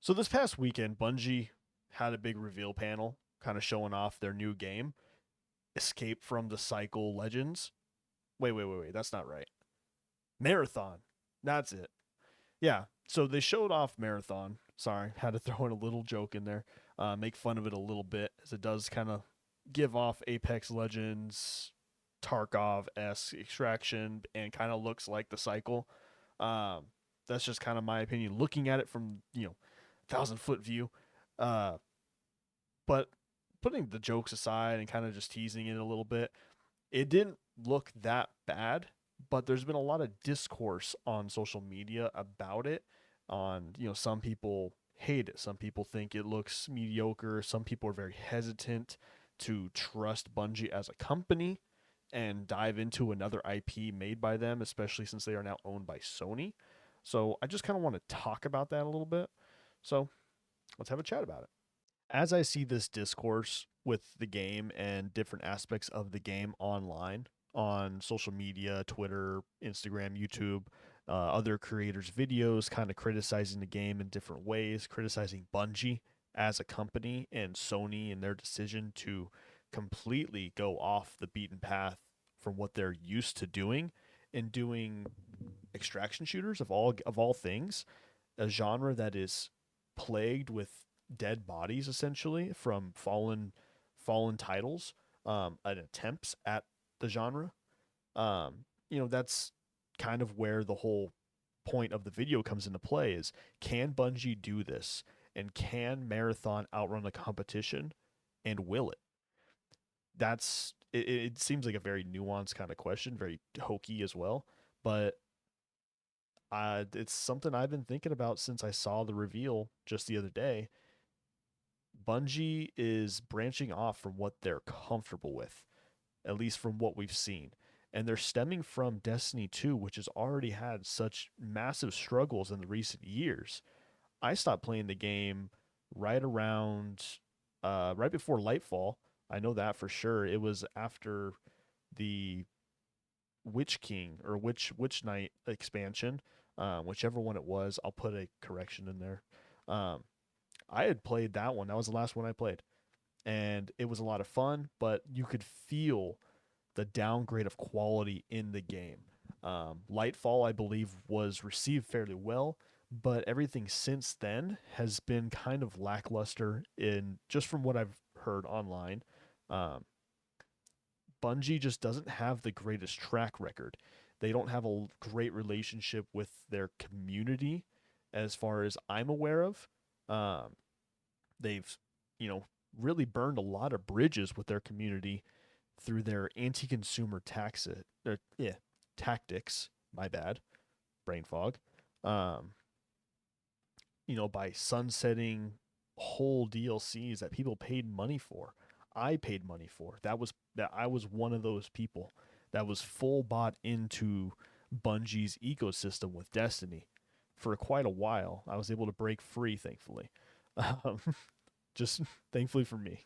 So this past weekend, Bungie had a big reveal panel, kind of showing off their new game, Escape from the Cycle Legends. Wait. That's not right. Marathon. That's it. Yeah. So they showed off Marathon. Sorry, had to throw in a little joke in there, make fun of it a little bit, as it does kind of give off Apex Legends, Tarkov esque extraction, and kind of looks like the cycle. Um, that's just kind of my opinion, looking at it from 1,000 foot view. Uh, but putting the jokes aside and kind of just teasing it a little bit, it didn't look that bad. But there's been a lot of discourse on social media about it. Some people hate it. Some people think it looks mediocre. Some people are very hesitant to trust Bungie as a company and dive into another IP made by them, especially since they are now owned by Sony. So I just kind of want to talk about that a little bit. So let's have a chat about it. As I see this discourse with the game and different aspects of the game online, on social media, Twitter, Instagram, YouTube, other creators' videos kind of criticizing the game in different ways, criticizing Bungie as a company and Sony and their decision to completely go off the beaten path from what they're used to doing and doing extraction shooters of all things, a genre that is plagued with dead bodies essentially from fallen titles, and attempts at the genre. That's kind of where the whole point of the video comes into play is, can Bungie do this, and can Marathon outrun the competition, and will it? It seems like a very nuanced kind of question, very hokey as well, but it's something I've been thinking about since I saw the reveal just the other day. Bungie is branching off from what they're comfortable with, at least from what we've seen. And they're stemming from Destiny 2, which has already had such massive struggles in the recent years. I stopped playing the game right around, right before Lightfall. I know that for sure. It was after the Witch King or Witch Knight expansion, whichever one it was. I'll put a correction in there. Um, I had played that one. That was the last one I played, and it was a lot of fun. But you could feel the downgrade of quality in the game. Lightfall, I believe, was received fairly well, but everything since then has been kind of lackluster. In just from what I've heard online, um, Bungie just doesn't have the greatest track record. They don't have a great relationship with their community, as far as I'm aware of. Um, they've, you know, really burned a lot of bridges with their community through their anti-consumer tactics. My bad, brain fog. Um, by sunsetting whole DLCs that people paid money for. I paid money for. That I was one of those people that was full bought into Bungie's ecosystem with Destiny for quite a while. I was able to break free, thankfully. Um, just thankfully for me.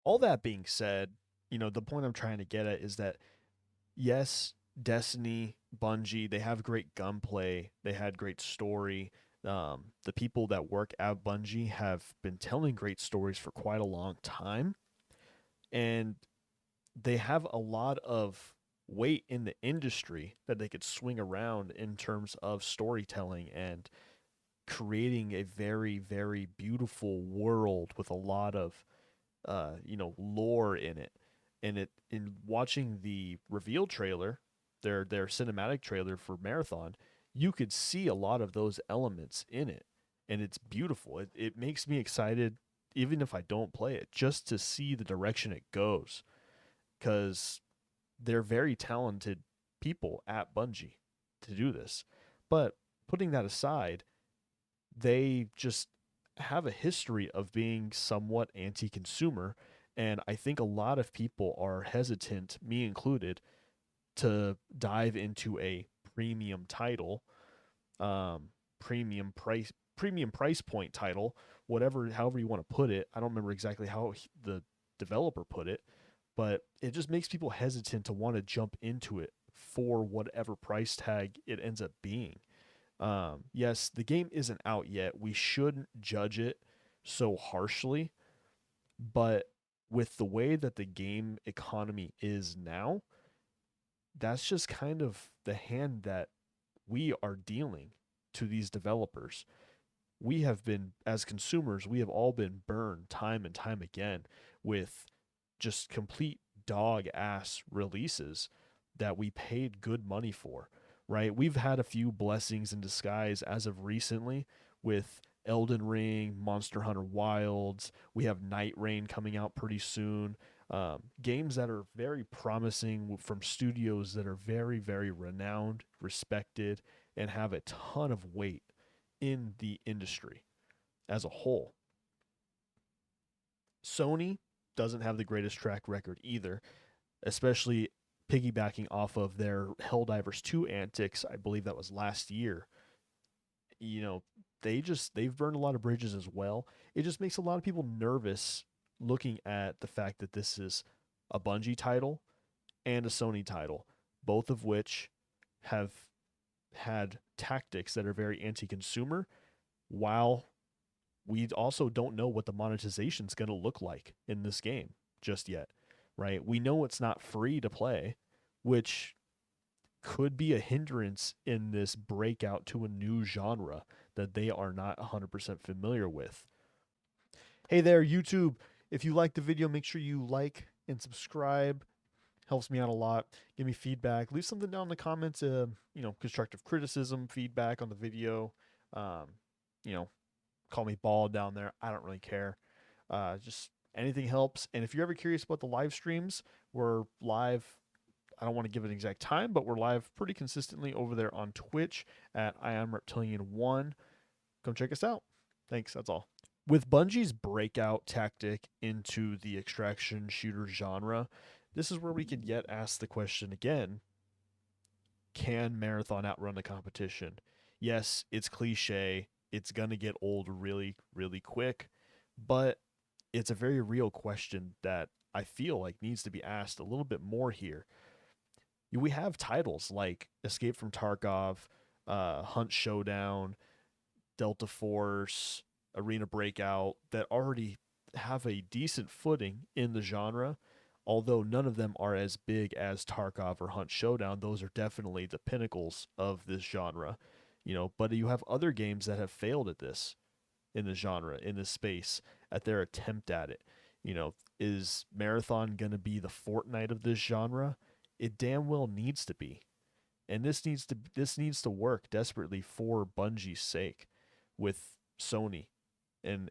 All that being said, the point I'm trying to get at is that, yes, Destiny, Bungie, they have great gunplay, they had great story. The people that work at Bungie have been telling great stories for quite a long time, and they have a lot of weight in the industry that they could swing around in terms of storytelling and creating a very, very beautiful world with a lot of lore in it. And in watching the reveal trailer, their cinematic trailer for Marathon, you could see a lot of those elements in it, and it's beautiful. It makes me excited, even if I don't play it, just to see the direction it goes, because they're very talented people at Bungie to do this. But putting that aside, they just have a history of being somewhat anti-consumer, and I think a lot of people are hesitant, me included, to dive into a premium title, premium price point title, however you want to put it. I don't remember exactly how the developer put it, but it just makes people hesitant to want to jump into it for whatever price tag it ends up being. Yes, the game isn't out yet. We shouldn't judge it so harshly, but with the way that the game economy is now, that's just kind of the hand that we are dealing to these developers. We have been, as consumers, we have all been burned time and time again with just complete dog ass releases that we paid good money for, right? We've had a few blessings in disguise as of recently with Elden Ring, Monster Hunter Wilds. We have Night Rain coming out pretty soon. Games that are very promising from studios that are very, very renowned, respected, and have a ton of weight in the industry as a whole. Sony doesn't have the greatest track record either, especially piggybacking off of their Helldivers 2 antics. I believe that was last year. You know, they've burned a lot of bridges as well. It just makes a lot of people nervous looking at the fact that this is a Bungie title and a Sony title, both of which have had tactics that are very anti-consumer, while we also don't know what the monetization is going to look like in this game just yet, right? We know it's not free to play, which could be a hindrance in this breakout to a new genre that they are not 100% familiar with. Hey there, YouTube. If you like the video, make sure you like and subscribe. Helps me out a lot. Give me feedback. Leave something down in the comments. Constructive criticism, feedback on the video. You know, call me bald down there. I don't really care. Just anything helps. And if you're ever curious about the live streams, we're live. I don't want to give an exact time, but we're live pretty consistently over there on Twitch at I Am Reptilian 1. Come check us out. Thanks. That's all. With Bungie's breakout tactic into the extraction shooter genre, this is where we could yet ask the question again: can Marathon outrun the competition? Yes, it's cliche. It's going to get old really, really quick, but it's a very real question that I feel like needs to be asked a little bit more here. We have titles like Escape from Tarkov, Hunt Showdown, Delta Force, Arena Breakout that already have a decent footing in the genre, although none of them are as big as Tarkov or Hunt Showdown. Those are definitely the pinnacles of this genre, but you have other games that have failed at this in the genre, in this space, at their attempt at it. Is Marathon going to be the Fortnite of this genre? It damn well needs to be. And this needs to work desperately for Bungie's sake with Sony. And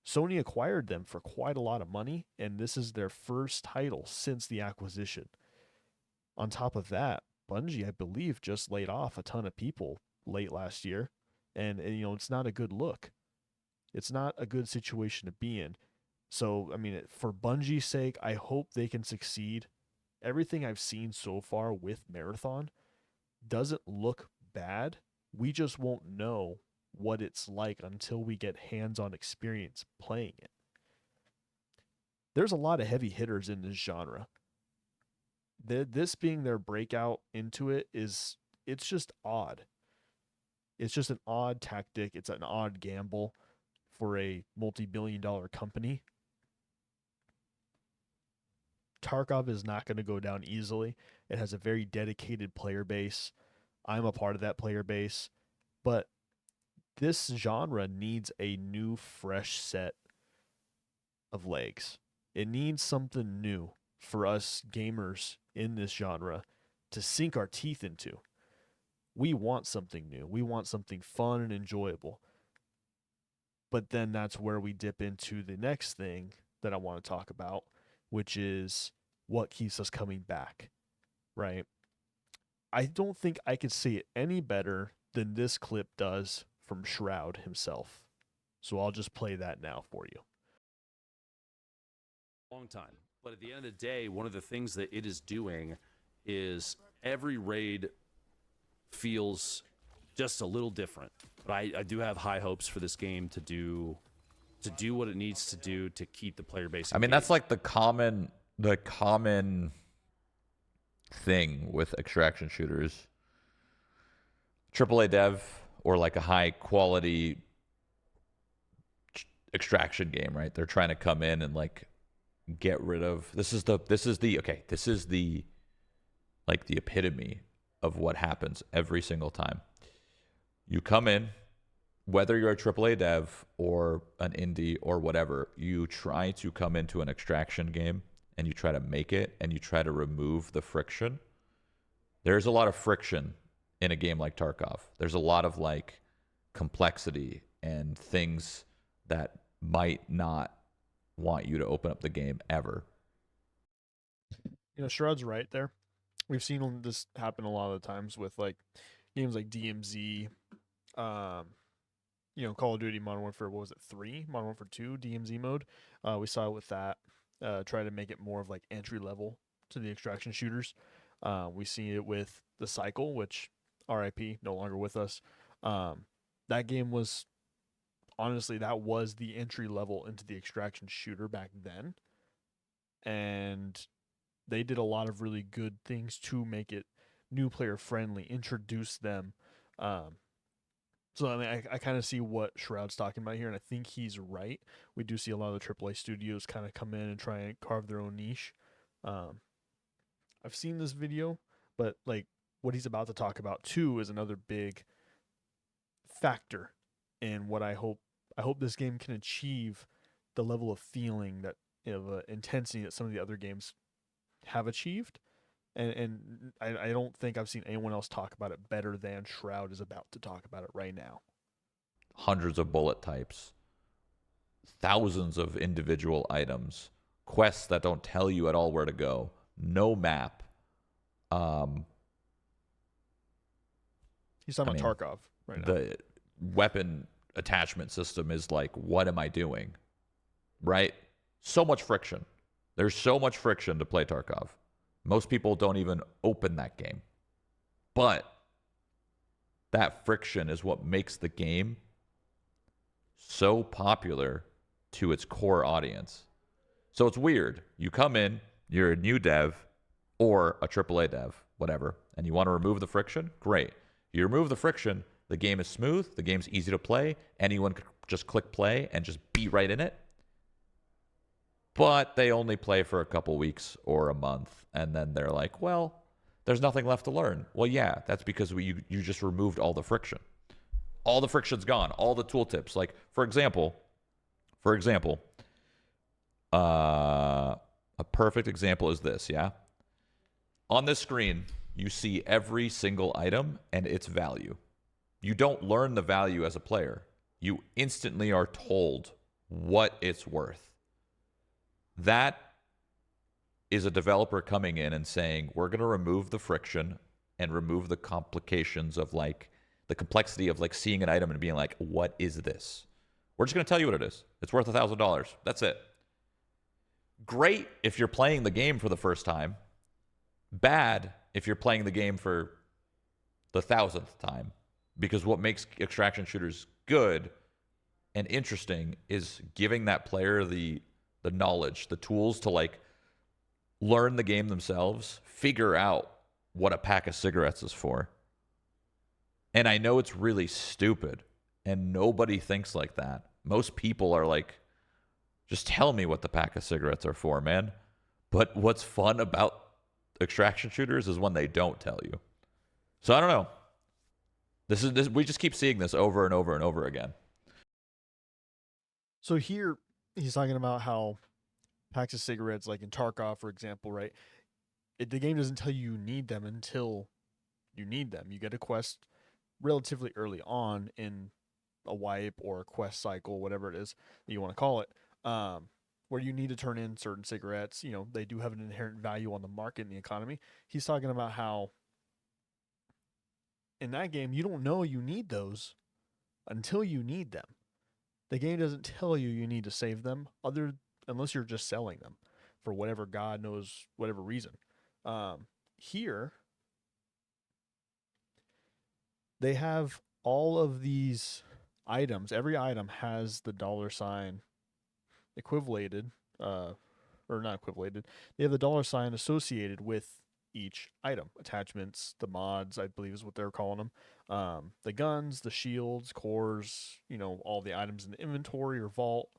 Sony acquired them for quite a lot of money, and this is their first title since the acquisition. On top of that, Bungie, I believe, just laid off a ton of people late last year, and it's not a good look. It's not a good situation to be in. So, for Bungie's sake, I hope they can succeed. Everything I've seen so far with Marathon doesn't look bad. We just won't know what it's like until we get hands-on experience playing it. There's a lot of heavy hitters in this genre. This being their breakout into it it's just odd. It's just an odd tactic. It's an odd gamble for a multi-billion-dollar company. Tarkov is not going to go down easily. It has a very dedicated player base. I'm a part of that player base. But this genre needs a new, fresh set of legs. It needs something new for us gamers in this genre to sink our teeth into. We want something new. We want something fun and enjoyable. But then that's where we dip into the next thing that I want to talk about, which is what keeps us coming back, right? I don't think I could say it any better than this clip does from Shroud himself. So I'll just play that now for you. Long time. But at the end of the day, one of the things that it is doing is every raid feels just a little different. But I do have high hopes for this game to do what it needs to do to keep the player base engaged. I mean, that's like the common thing with extraction shooters. AAA dev or like a high quality extraction game, right? They're trying to come in and like get rid of this is the like the epitome of what happens every single time. You come in, whether you're a AAA dev or an indie or whatever, you try to come into an extraction game and you try to make it and you try to remove the friction. There's a lot of friction in a game like Tarkov. There's a lot of like complexity and things that might not want you to open up the game ever. You know, Shroud's right there. We've seen this happen a lot of the times with like games like DMZ, you know, Call of Duty Modern Warfare, what was it, 3? Modern Warfare 2, DMZ mode. We saw it with that. Try to make it more of like entry level to the extraction shooters. We see it with The Cycle, which RIP, no longer with us. That game was, honestly, that was the entry level into the extraction shooter back then. And they did a lot of really good things to make it new player friendly, introduce them. So I mean, I kind of see what Shroud's talking about here, and I think he's right. We do see a lot of the AAA studios kind of come in and try and carve their own niche. I've seen this video, but like what he's about to talk about too is another big factor in what I hope. I hope this game can achieve the level of feeling that of intensity that some of the other games have achieved. And I don't think I've seen anyone else talk about it better than Shroud is about to talk about it right now. Hundreds of bullet types, thousands of individual items, quests that don't tell you at all where to go, no map. He's talking about Tarkov right now. The weapon attachment system is like, what am I doing? Right? So much friction. There's so much friction to play Tarkov. Most people don't even open that game. But that friction is what makes the game so popular to its core audience. So it's weird. You come in, you're a new dev or a AAA dev, whatever, and you want to remove the friction? Great. You remove the friction, the game is smooth, the game's easy to play, anyone could just click play and just be right in it. But they only play for a couple weeks or a month, and then they're like, well, there's nothing left to learn. Well, yeah, that's because you just removed all the friction. All the friction's gone. All the tooltips. Like, for example, a perfect example is this, yeah? On this screen, you see every single item and its value. You don't learn the value as a player. You instantly are told what it's worth. That is a developer coming in and saying, we're going to remove the friction and remove the complications of like the complexity of like seeing an item and being like, what is this? We're just going to tell you what it is. It's worth $1,000. That's it. Great if you're playing the game for the first time. Bad if you're playing the game for the 1,000th time. Because what makes extraction shooters good and interesting is giving that player the knowledge, the tools to like learn the game themselves, figure out what a pack of cigarettes is for. And I know it's really stupid and nobody thinks like that. Most people are like, just tell me what the pack of cigarettes are for, man. But what's fun about extraction shooters is when they don't tell you. So I don't know. This we just keep seeing this over and over and over again. So here he's talking about how packs of cigarettes, like in Tarkov, for example, right? The game doesn't tell you need them until you need them. You get a quest relatively early on in a wipe or a quest cycle, whatever it is that you want to call it, where you need to turn in certain cigarettes. You know, they do have an inherent value on the market and the economy. He's talking about how in that game, you don't know you need those until you need them. The game doesn't tell you you need to save them unless you're just selling them for whatever God knows, whatever reason. Here, they have all of these items. Every item has the $ equivalated, or not equivalated. They have the $ associated with each item. Attachments, the mods, I believe is what they're calling them. The guns, the shields, cores, all the items in the inventory or vault.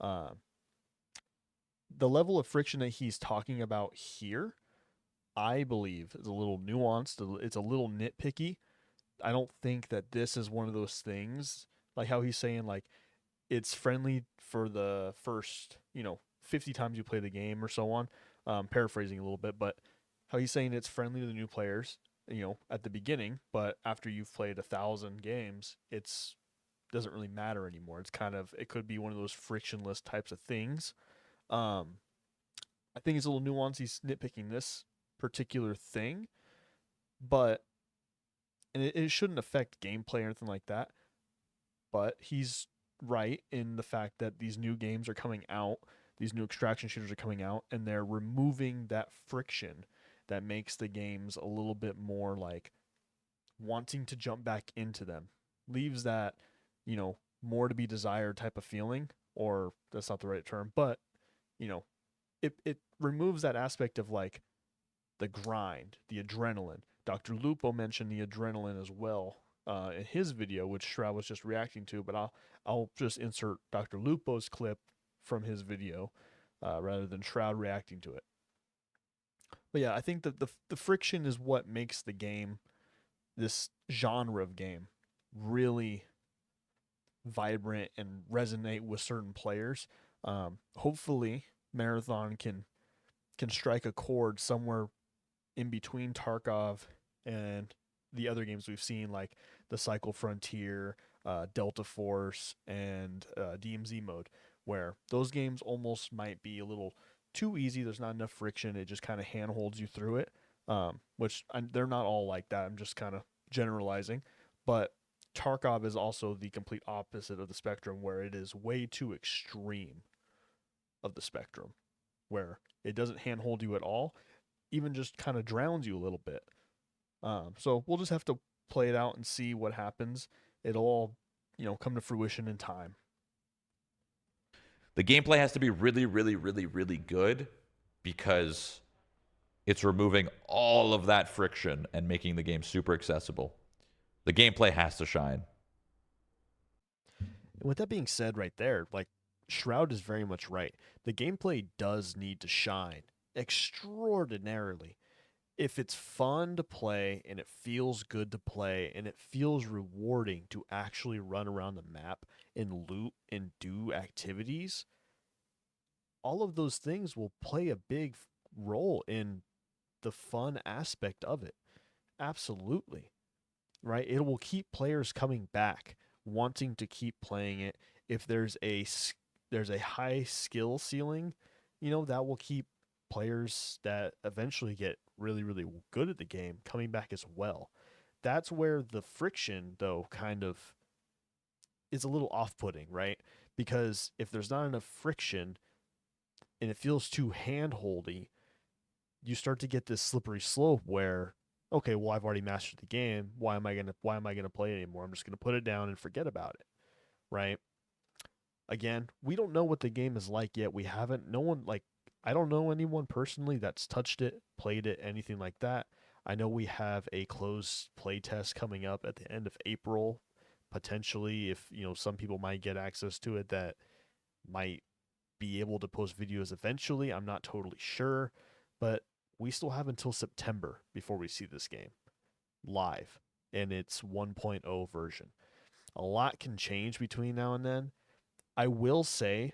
The level of friction that he's talking about here, I believe, is a little nuanced. It's a little nitpicky. I don't think that this is one of those things, like how he's saying, like, it's friendly for the first, 50 times you play the game or so on. Paraphrasing a little bit, but how he's saying it's friendly to the new players, at the beginning, but after you've played 1,000 games, it's doesn't really matter anymore. It could be one of those frictionless types of things. I think it's a little nuanced. He's nitpicking this particular thing, but and it shouldn't affect gameplay or anything like that. But he's right in the fact that these new games are coming out, these new extraction shooters are coming out, and they're removing that friction that makes the games a little bit more like wanting to jump back into them. Leaves that, more to be desired type of feeling, or that's not the right term, but, it removes that aspect of like the grind, the adrenaline. Dr. Lupo mentioned the adrenaline as well in his video, which Shroud was just reacting to, but I'll just insert Dr. Lupo's clip from his video rather than Shroud reacting to it. But yeah, I think that the friction is what makes the game, this genre of game, really vibrant and resonate with certain players. Hopefully, Marathon can strike a chord somewhere in between Tarkov and the other games we've seen, like the Cycle Frontier, Delta Force, and DMZ mode, where those games almost might be a little too easy. There's not enough friction. It just kind of handholds you through it, they're not all like that. I'm just kind of generalizing. But Tarkov is also the complete opposite of the spectrum, where it is way too extreme of the spectrum, where it doesn't handhold you at all, even just kind of drowns you a little bit. So we'll just have to play it out and see what happens. It'll all, come to fruition in time. The gameplay has to be really, really, really, really good because it's removing all of that friction and making the game super accessible. The gameplay has to shine. With that being said, right there, like, Shroud is very much right. The gameplay does need to shine extraordinarily. If it's fun to play and it feels good to play and it feels rewarding to actually run around the map and loot and do activities, all of those things will play a big role in the fun aspect of it. Absolutely. Right? It will keep players coming back, wanting to keep playing it. If there's a high skill ceiling, that will keep players that eventually get really, really good at the game coming back as well. That's where the friction, though, kind of is a little off-putting, right? Because if there's not enough friction and it feels too hand-holdy, you start to get this slippery slope where, okay, well, I've already mastered the game. Why am I gonna play it anymore? I'm just gonna put it down and forget about it, right? Again, we don't know what the game is like yet. We haven't. No one, like, I don't know anyone personally that's touched it, played it, anything like that. I know we have a closed play test coming up at the end of April, potentially, if some people might get access to it that might be able to post videos eventually. I'm not totally sure, but we still have until September before we see this game live in its 1.0 version. A lot can change between now and then. I will say,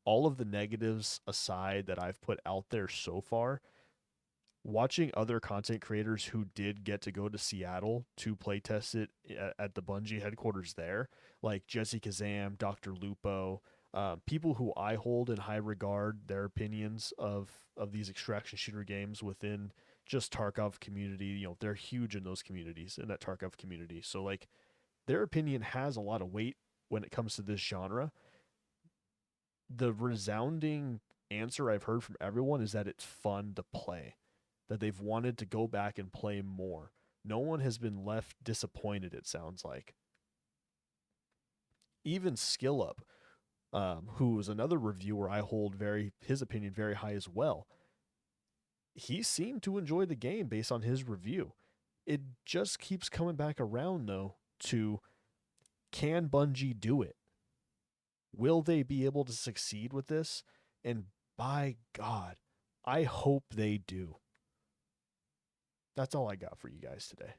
all of the negatives aside that I've put out there so far, watching other content creators who did get to go to Seattle to playtest it at the Bungie headquarters there, like Jesse Kazam, Dr. Lupo, people who I hold in high regard, their opinions of these extraction shooter games within just Tarkov community, they're huge in those communities, in that Tarkov community. So, like, their opinion has a lot of weight when it comes to this genre. The resounding answer I've heard from everyone is that it's fun to play, that they've wanted to go back and play more. No one has been left disappointed, it sounds like. Even SkillUp, who is another reviewer I hold his opinion very high as well. he seemed to enjoy the game based on his review. It just keeps coming back around, though, to can Bungie do it? Will they be able to succeed with this? And by God, I hope they do. That's all I got for you guys today.